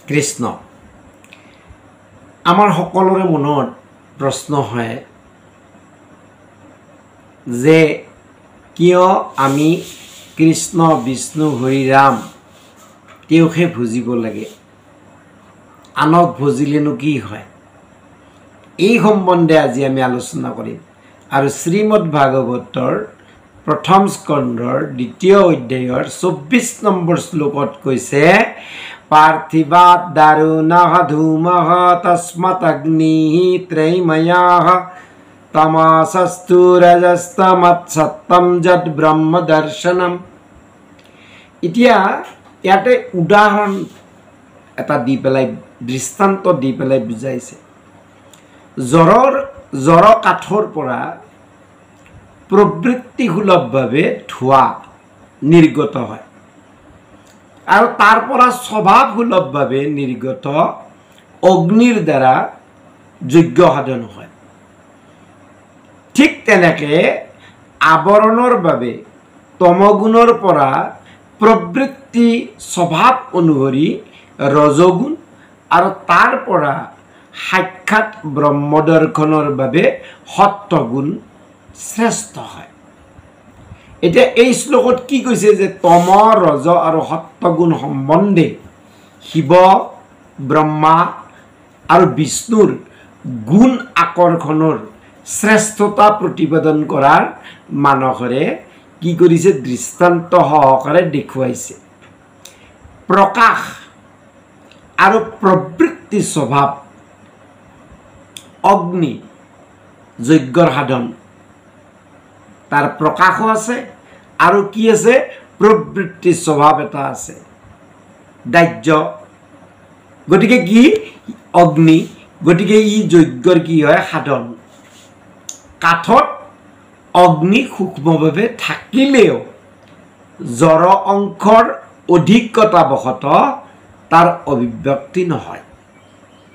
কৃষ্ণ। আমাৰ সকলোৰে মনত প্ৰশ্ন হয় যে কিয় আমি কৃষ্ণ বিষ্ণু হৰি ৰাম তেওঁকহে ভজিব লাগে, আনক ভজিলেনো কি হয়? এই সম্বন্ধে আজি আমি আলোচনা কৰিম। আৰু শ্ৰীমদ্ ভাগৱতৰ প্ৰথম স্কন্ধৰ 2য় অধ্যায়ৰ 24 নম্বৰ শ্লোকত কৈছে, পাৰ্থিবাত দাৰুণঃ ধূমঃ তস্মাৎ অগ্নিঃ ত্ৰৈময়ঃ তমসস্তু ৰজস্তমৎ সত্যম যদ ব্ৰহ্ম দৰ্শনম। এতিয়া ইয়াতে উদাহৰণ এটা দি পেলাই, দৃষ্টান্ত দি পেলাই বুজাইছে। জ্বৰ কাঠৰ পৰা প্ৰবৃত্তিসুলভভাৱে ধোঁৱা নিৰ্গত হয় আৰু তাৰ পৰা স্বভাৱসুলভভাৱে নিৰ্গত অগ্নিৰ দ্বাৰা যজ্ঞ সাধন হয়। ঠিক তেনেকে আৱৰণৰ বাবে তমগুণৰ পৰা প্ৰবৃত্তি স্বভাৱ অনুসৰি ৰজগুণ আৰু তাৰ পৰা সাক্ষাৎ ব্ৰহ্মদৰ্শনৰ বাবে সত্যগুণ শ্ৰেষ্ঠ হয়। এতিয়া এই শ্লোকত কি কৈছে যে তম ৰজ আৰু সত্যগুণ সম্বন্ধে শিৱ ব্ৰহ্মা আৰু বিষ্ণুৰ গুণ আকৰ্ষণৰ শ্ৰেষ্ঠতা প্ৰতিপাদন কৰাৰ মানসেৰে কি কৰিছে? দৃষ্টান্ত সহকাৰে দেখুৱাইছে। প্ৰকাশ আৰু প্ৰবৃত্তি স্বভাৱ অগ্নি যজ্ঞৰ সাধন, তাৰ প্ৰকাশো আছে আৰু কি আছে? প্ৰবৃত্তি স্বভাৱ এটা আছে, দাহ্য। গতিকে কি? অগ্নি। গতিকে ই যজ্ঞৰ কি হয়? সাধন। কাঠত অগ্নি সূক্ষ্মভাৱে থাকিলেও জড় অংশৰ অধিকতাবশতঃ তাৰ অভিব্যক্তি নহয়।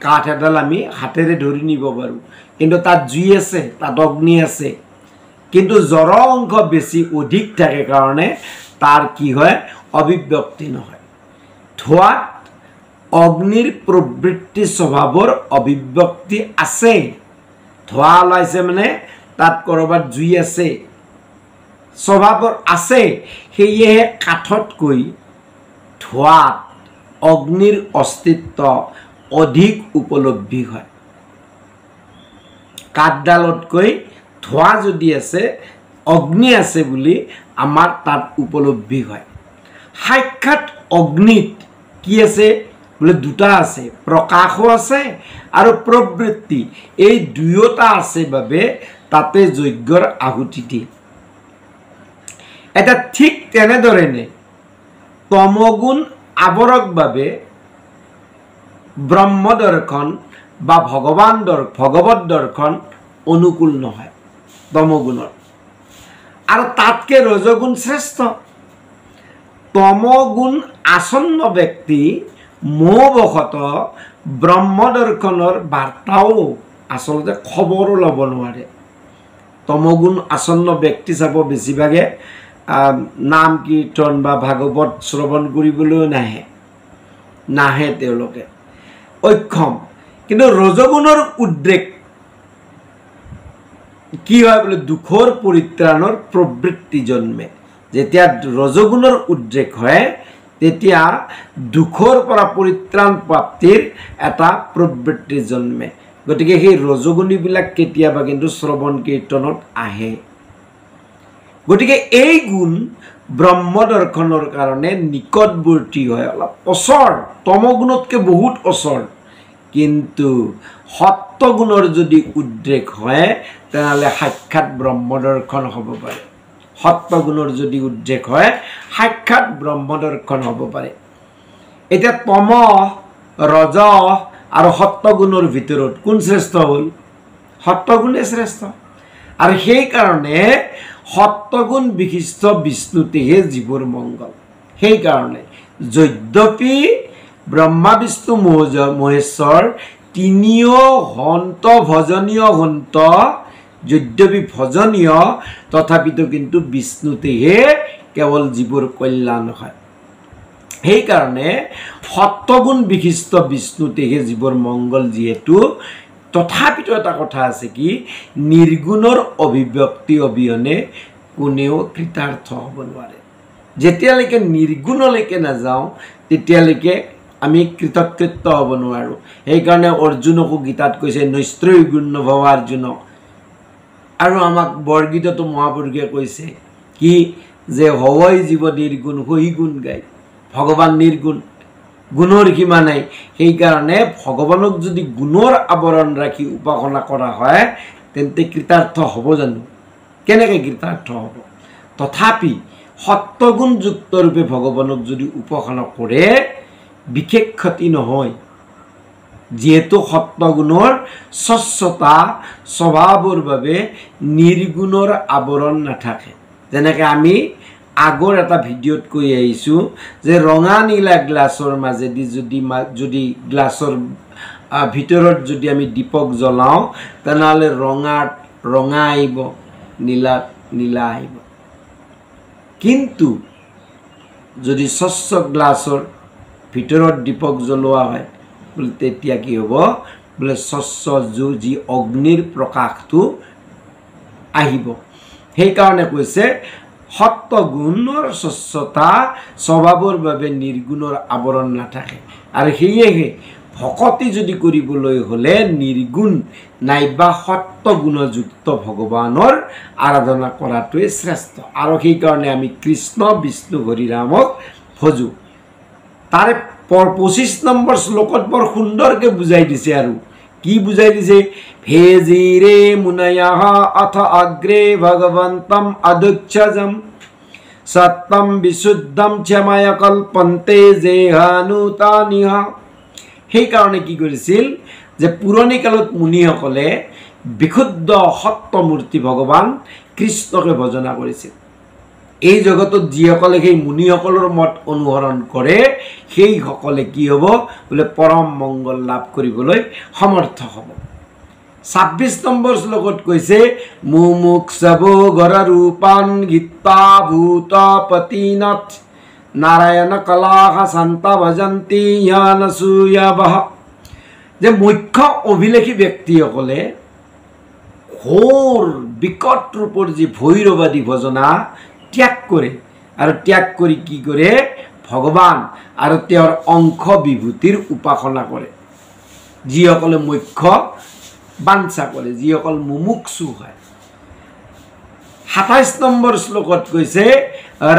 কাঠ এডাল আমি হাতেৰে ধৰি নিব পাৰোঁ, কিন্তু তাত জুই আছে, তাত অগ্নি আছে, কিন্তু জড় অংশ বেছি অধিক থাকে কাৰণে তাৰ কি হয়? অভিব্যক্তি নহয়। ধোঁৱাত অগ্নিৰ প্ৰবৃত্তি স্বভাৱৰ অভিব্যক্তি আছে। ধোঁৱা ওলাইছে মানে তাত ক'ৰবাত জুই আছে, স্বভাৱৰ আছে। সেয়েহে কাঠতকৈ ধোঁৱাত অগ্নিৰ অস্তিত্ব অধিক উপলব্ধি হয়। কাঠডালতকৈ ধোঁৱা যদি আছে, অগ্নি আছে বুলি আমাৰ তাত উপলব্ধি হয়। সাক্ষাৎ অগ্নিত কি আছে বোলে? দুটা আছে, প্ৰকাশো আছে আৰু প্ৰবৃত্তি। এই দুয়োটা আছে বাবে তাতে যজ্ঞৰ আহুতি দিয়ে। এটা ঠিক তেনেধৰণে তমগুণ আৱৰকভাৱে ব্ৰহ্ম দৰ্শন বা ভগৱত দৰ্শন অনুকূল নহয় তমগুণৰ, আৰু তাতকে ৰজগুণ শ্ৰেষ্ঠ। তমগুণ আসন্ন ব্যক্তি মোহবশতঃ ব্ৰহ্ম দৰ্শনৰ বাৰ্তাও আচলতে খবৰো ল'ব নোৱাৰে। তমগুণ আসন্ন ব্যক্তি চাব বেছিভাগে নাম কীৰ্তন বা ভাগৱত শ্ৰৱণ কৰিবলৈও নাহে তেওঁলোকে, অক্ষম। কিন্তু ৰজগুণৰ উদ্ৰেক কি হয় বোলে? দুখৰ পৰিত্ৰাণৰ প্ৰবৃত্তি জন্মে। যেতিয়া ৰজগুণৰ উদ্ৰেক হয় তেতিয়া দুখৰ পৰা পৰিত্ৰাণ প্ৰাপ্তিৰ এটা প্ৰবৃত্তি জন্মে। গতিকে সেই ৰজগুণীবিলাক কেতিয়াবা কিন্তু শ্ৰৱণ কীৰ্তনত আহে। গতিকে এই গুণ ব্ৰহ্ম দৰ্শনৰ কাৰণে নিকটৱৰ্তী হয়, অলপ ওচৰ, তমগুণতকৈ বহুত ওচৰ। কিন্তু সত্যগুণৰ যদি উদ্ৰেক হয় তেনেহ'লে সাক্ষাৎ ব্ৰহ্ম দৰ্শন হ'ব পাৰে। সত্যগুণৰ যদি উদ্ৰেক হয় সাক্ষাৎ ব্ৰহ্ম দৰ্শন হ'ব পাৰে। এতিয়া তম ৰজ আৰু সত্যগুণৰ ভিতৰত কোন শ্ৰেষ্ঠ হ'ল? সত্যগুণে শ্ৰেষ্ঠ। আৰু সেইকাৰণে সত্যগুণ বিশিষ্ট বিষ্ণুতেহে জীৱৰ মংগল। সেইকাৰণে যদ্যপি ব্ৰহ্মা বিষ্ণু মহেশ্বৰ তিনিও হন্ত ভজনীয় হন্ত, যদ্যপি ভজনীয় তথাপিতো কিন্তু বিষ্ণুতেহে কেৱল জীৱৰ কল্যাণ হয়। সেইকাৰণে সত্যগুণ বিশিষ্ট বিষ্ণুতেহে জীৱৰ মংগল যিহেতু তথাপিতো এটা কথা আছে কি নিৰ্গুণৰ অভিব্যক্তি অবিহনে কোনেও কৃতাৰ্থ হ'ব নোৱাৰে যেতিয়ালৈকে নিৰ্গুণলৈকে নাযাওঁ তেতিয়ালৈকে আমি কৃতকৃত্য হ'ব নোৱাৰোঁ সেইকাৰণে অৰ্জুনকো গীতাত কৈছে নৈস্ত্ৰয় গুণ ভৱ অৰ্জুন আৰু আমাক বৰগীততো মহাপুৰুষে কৈছে কি যে হয় জীৱ নিৰ্গুণ হৈ গুণ গায় ভগৱান নিৰ্গুণ গুণৰ সীমা নাই সেইকাৰণে ভগৱানক যদি গুণৰ আৱৰণ ৰাখি উপাসনা কৰা হয় তেন্তে কৃতাৰ্থ হ'ব জানো কেনেকৈ কৃতাৰ্থ হ'ব তথাপি সত্যগুণযুক্ত ৰূপে ভগৱানক যদি উপাসনা কৰে বিশেষ ক্ষতি নহয় যেহেতু সত্যগুণৰ স্বচ্ছতা স্বভাৱৰ বাবে নিৰ্গুণৰ আৱৰণ নাথাকে যেনেকৈ আমি আগৰ এটা ভিডিঅ'ত কৈ আহিছোঁ যে ৰঙা নীলা গ্লাছৰ মাজেদি যদি গ্লাছৰ ভিতৰত যদি আমি দীপক জ্বলাওঁ তেনেহ'লে ৰঙাত ৰঙা আহিব নীলাত নীলা আহিব কিন্তু যদি স্বচ্ছ গ্লাছৰ ভিতৰত দীপক জ্বলোৱা হয় বোলে তেতিয়া কি হ'ব বোলে স্বচ্ছ যি অগ্নিৰ প্ৰকাশটো আহিব সেইকাৰণে কৈছে সত্যগুণৰ স্বচ্ছতা স্বভাৱৰ বাবে নিৰ্গুণৰ আৱৰণ নাথাকে আৰু সেয়েহে ভকতি যদি কৰিবলৈ হ'লে নিৰ্গুণ নাইবা সত্যগুণযুক্ত ভগৱানৰ আৰাধনা কৰাটোৱে শ্ৰেষ্ঠ আৰু সেইকাৰণে আমি কৃষ্ণ বিষ্ণু হৰিৰামক ভজো তাৰে 25 নম্বৰ শ্লোকত বৰ সুন্দৰকৈ বুজাই দিছে আৰু কি বুজাই দিছে ভেজিৰে মুনয়ঃ অথ অগ্ৰে ভগৱন্তম অদুচ্ছজম সত্যম বিশুদ্ধম ক্ষমায় কল্পন্তে জেহানুতানিহ সেইকাৰণে কি কৰিছিল যে পুৰণি কালত মুনিসকলে বিশুদ্ধ সত্যমূৰ্তি ভগৱান কৃষ্ণকে ভজনা কৰিছিল এই জগতত যিসকলে সেই মুনিসকলৰ মত অনুসৰণ কৰে সেইসকলে কি হ'ব বোলে পৰম মংগল লাভ কৰিবলৈ সমৰ্থ হ'ব 26 নম্বৰ শ্লোকত কৈছে মুমুক্ষবো গৰৰূপান গীতা ভূত পতিনাথ নাৰায়ণ কলাহ সন্ত ভজন্তি য়ানসূয়বঃ যে মুখ্য অভিলেখী ব্যক্তিসকলে ঘোৰ বিকট ৰূপৰ যি ভৈৰৱাদী ভজনা ত্যাগ কৰে আৰু ত্যাগ কৰি কি কৰে ভগৱান আৰু তেওঁৰ অংশ বিভূতিৰ উপাসনা কৰে যিসকলে মুখ্য বাঞ্ছা কৰে যিসকল মুমুক্ষু হয় 27 নম্বৰ শ্লোকত কৈছে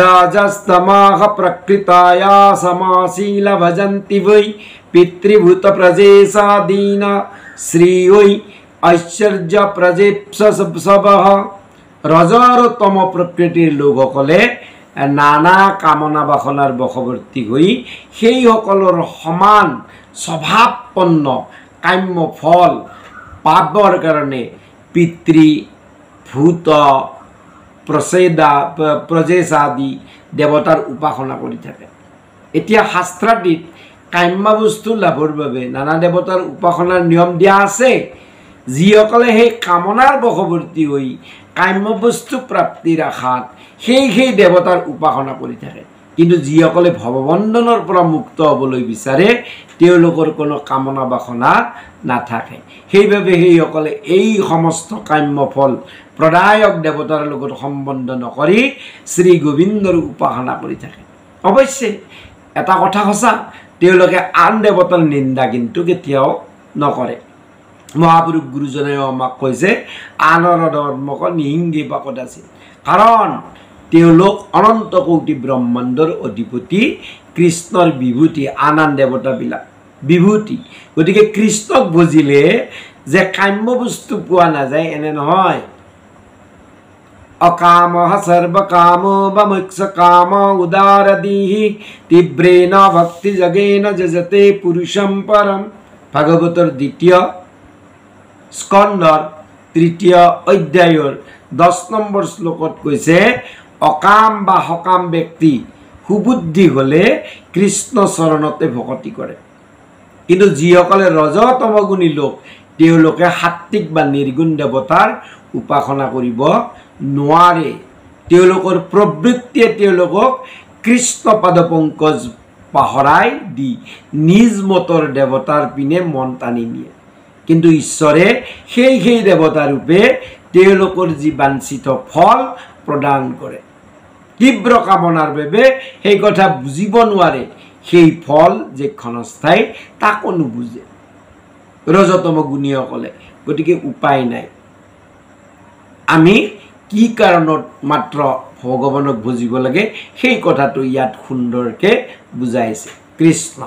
ৰাজস্তমাহ প্ৰকৃতায়া সমাশীল ভজন্তি বৈ পিতৃভূত প্ৰজেশাদীন শ্ৰী ঐ ঐশ্বৰ্য প্ৰজেপ্সবঃ ৰজ আৰু তম প্ৰকৃতিৰ লোকসকলে নানা কামনা বাসনাৰ বশৱৰ্তী হৈ সেইসকলৰ সমান স্বভাৱপন্ন কাম্য ফল পাবৰ কাৰণে পিতৃ ভূত প্ৰজেশাদি দেৱতাৰ উপাসনা কৰি থাকে এতিয়া শাস্ত্ৰাদিত কাম্য বস্তু লাভৰ বাবে নানা দেৱতাৰ উপাসনাৰ নিয়ম দিয়া আছে যিসকলে সেই কামনাৰ বশৱৰ্তী হৈ কাম্য বস্তু প্ৰাপ্তিৰ আশাত সেই দেৱতাৰ উপাসনা কৰি থাকে কিন্তু যিসকলে ভৱবন্ধনৰ পৰা মুক্ত হ'বলৈ বিচাৰে তেওঁলোকৰ কোনো কামনা বাসনা নাথাকে সেইবাবে সেইসকলে এই সমস্ত কাম্য ফল প্ৰদায়ক দেৱতাৰ লগত সম্বন্ধ নকৰি শ্ৰী গোবিন্দৰ উপাসনা কৰি থাকে অৱশ্যে এটা কথা সঁচা তেওঁলোকে আন দেৱতাৰ নিন্দা কিন্তু কেতিয়াও নকৰে মহাপুৰুষ গুৰুজনেও আমাক কৈছে আনৰ ধৰ্মক নিহিংগি বা কদাচি কাৰণ তেওঁলোক অনন্ত কোটি ব্ৰহ্মাণ্ডৰ অধিপতি কৃষ্ণৰ বিভূতি আন দেৱতাবিলাক বিভূতি গতিকে কৃষ্ণক বুজিলে যে কাম্য বস্তু পোৱা নাযায় এনে নহয় অকামঃ সৰ্বকামো বা মোক্ষ কাম উদাৰদিহি তীব্ৰেণ ভক্তি যোগেন যজতে পুৰুষম পৰম ভাগৱতৰ 2য় স্কন্ধৰ 3য় অধ্যায়ৰ 10 নম্বৰ শ্লোকত কৈছে অকাম বা সকাম ব্যক্তি সুবুদ্ধি হ'লে কৃষ্ণ চৰণতে ভক্তি কৰে কিন্তু যিসকলে ৰজতমগুণী লোক তেওঁলোকে সাত্বিক বা নিৰ্গুণ দেৱতাৰ উপাসনা কৰিব নোৱাৰে তেওঁলোকৰ প্ৰবৃত্তিয়ে তেওঁলোকক কৃষ্ণ পদ পংকজ পাহৰাই দি নিজ মতৰ দেৱতাৰ পিনে মন টানি নিয়ে কিন্তু ঈশ্বৰে সেই দেৱতা ৰূপে তেওঁলোকৰ যি বাঞ্ছিত ফল প্ৰদান কৰে তীব্ৰ কামনাৰ বাবে সেই কথা বুজিব নোৱাৰে সেই ফল যে ক্ষণস্থায়ী তাকো নুবুজে ৰজতম গুণীসকলে গতিকে উপায় নাই আমি কি কাৰণত মাত্ৰ ভগৱানক বুজিব লাগে সেই কথাটো ইয়াত সুন্দৰকৈ বুজাইছে কৃষ্ণ